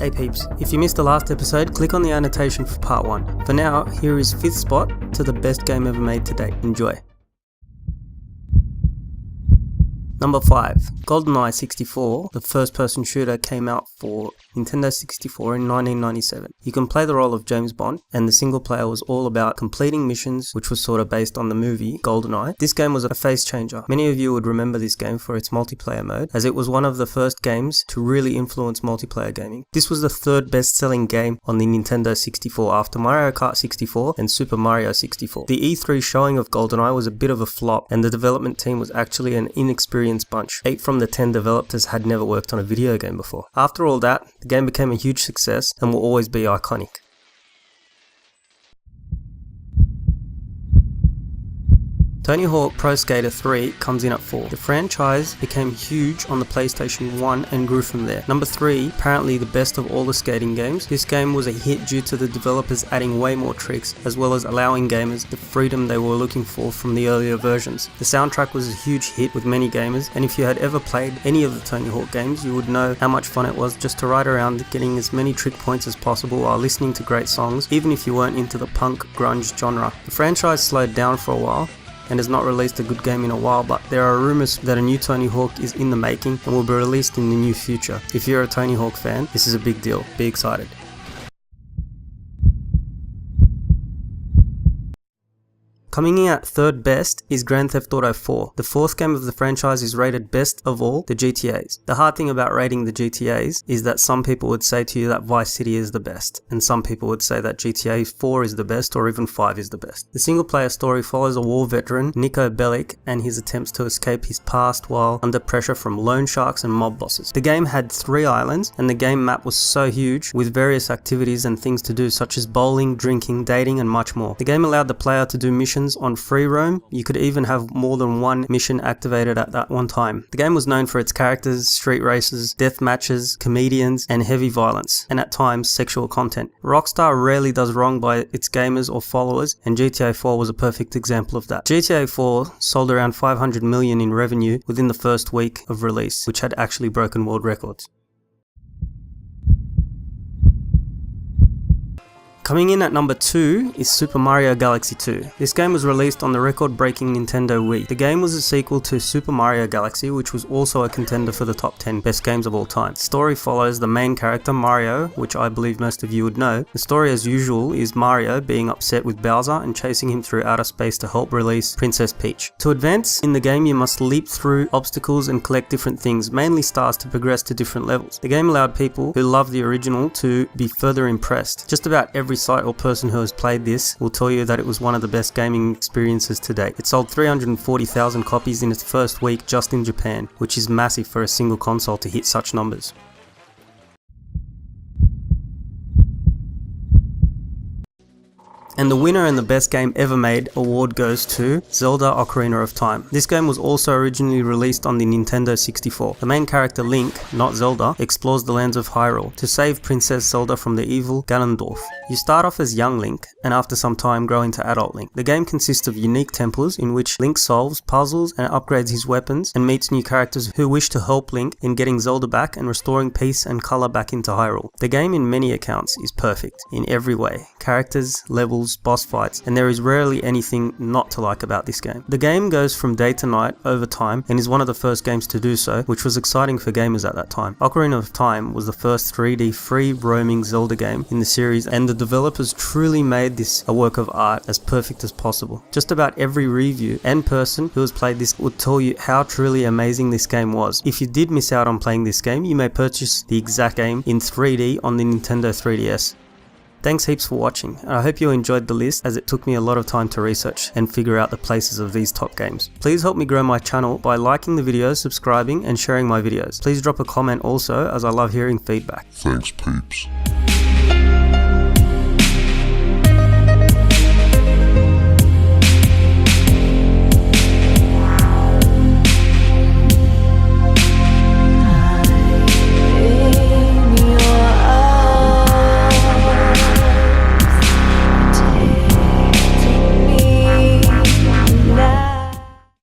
Hey peeps, if you missed the last episode, click on the annotation for part 1. For now, here is 5th spot to the best game ever made to date. Enjoy. Number 5. Goldeneye 64, the first-person shooter, came out for Nintendo 64 in 1997. You can play the role of James Bond, and the single player was all about completing missions, which was sort of based on the movie Goldeneye. This game was a face changer. Many of you would remember this game for its multiplayer mode, as it was one of the first games to really influence multiplayer gaming. This was the 3rd best-selling game on the Nintendo 64 after Mario Kart 64 and Super Mario 64. The E3 showing of Goldeneye was a bit of a flop, and the development team was actually an inexperienced bunch. 8 from the 10 developers had never worked on a video game before. After all that, the game became a huge success and will always be iconic. Tony Hawk Pro Skater 3 comes in at 4. The franchise became huge on the PlayStation 1 and grew from there. Number 3, apparently the best of all the skating games. This game was a hit due to the developers adding way more tricks, as well as allowing gamers the freedom they were looking for from the earlier versions. The soundtrack was a huge hit with many gamers, and if you had ever played any of the Tony Hawk games, you would know how much fun it was just to ride around getting as many trick points as possible while listening to great songs, even if you weren't into the punk grunge genre. The franchise slowed down for a while, and has not released a good game in a while, but there are rumors that a new Tony Hawk is in the making and will be released in the near future. If you're a Tony Hawk fan, this is a big deal. Be excited. Coming in at 3rd best is Grand Theft Auto 4. The 4th game of the franchise is rated best of all the GTAs. The hard thing about rating the GTAs is that some people would say to you that Vice City is the best, and some people would say that GTA 4 is the best or even 5 is the best. The single player story follows a war veteran, Niko Bellic, and his attempts to escape his past while under pressure from loan sharks and mob bosses. The game had 3 islands, and the game map was so huge with various activities and things to do such as bowling, drinking, dating and much more. The game allowed the player to do missions on free roam. You could even have more than one mission activated at that one time. The game was known for its characters, street races, death matches, comedians, and heavy violence, and at times sexual content. Rockstar rarely does wrong by its gamers or followers, and GTA 4 was a perfect example of that. GTA 4 sold around 500 million in revenue within the first week of release, which had actually broken world records. Coming in at number 2 is Super Mario Galaxy 2. This game was released on the record-breaking Nintendo Wii. The game was a sequel to Super Mario Galaxy, which was also a contender for the top 10 best games of all time. The story follows the main character Mario, which I believe most of you would know. The story as usual is Mario being upset with Bowser and chasing him through outer space to help release Princess Peach. To advance in the game, you must leap through obstacles and collect different things, mainly stars, to progress to different levels. The game allowed people who love the original to be further impressed. Just about every site or person who has played this will tell you that it was one of the best gaming experiences to date. It sold 340,000 copies in its first week just in Japan, which is massive for a single console to hit such numbers. And the winner and the best game ever made award goes to Zelda Ocarina of Time. This game was also originally released on the Nintendo 64. The main character Link, not Zelda, explores the lands of Hyrule to save Princess Zelda from the evil Ganondorf. You start off as young Link, and after some time grow into adult Link. The game consists of unique temples in which Link solves puzzles and upgrades his weapons and meets new characters who wish to help Link in getting Zelda back and restoring peace and color back into Hyrule. The game in many accounts is perfect in every way. Characters, levels, boss fights, and there is rarely anything not to like about this game. The game goes from day to night over time and is one of the first games to do so, which was exciting for gamers at that time. Ocarina of Time was the first 3D free roaming Zelda game in the series, and the developers truly made this a work of art as perfect as possible. Just about every review and person who has played this would tell you how truly amazing this game was. If you did miss out on playing this game, you may purchase the exact game in 3D on the Nintendo 3DS. Thanks heaps for watching, and I hope you enjoyed the list, as it took me a lot of time to research and figure out the places of these top games. Please help me grow my channel by liking the videos, subscribing and sharing my videos. Please drop a comment also, as I love hearing feedback. Thanks peeps.